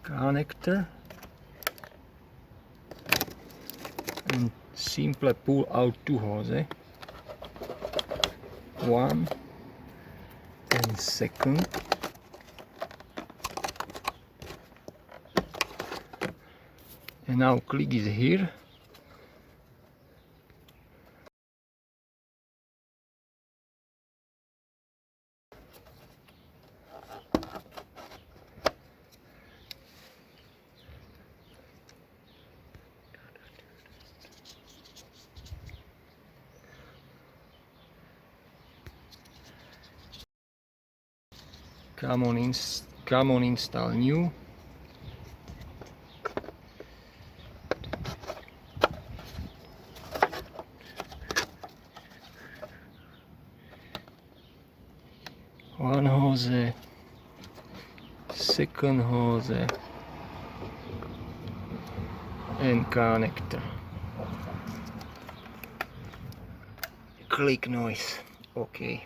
connector and simply pull out two hoses, one and second, and now click it here. Come on, install new. One hose, second hose, and connector. Click noise. Okay.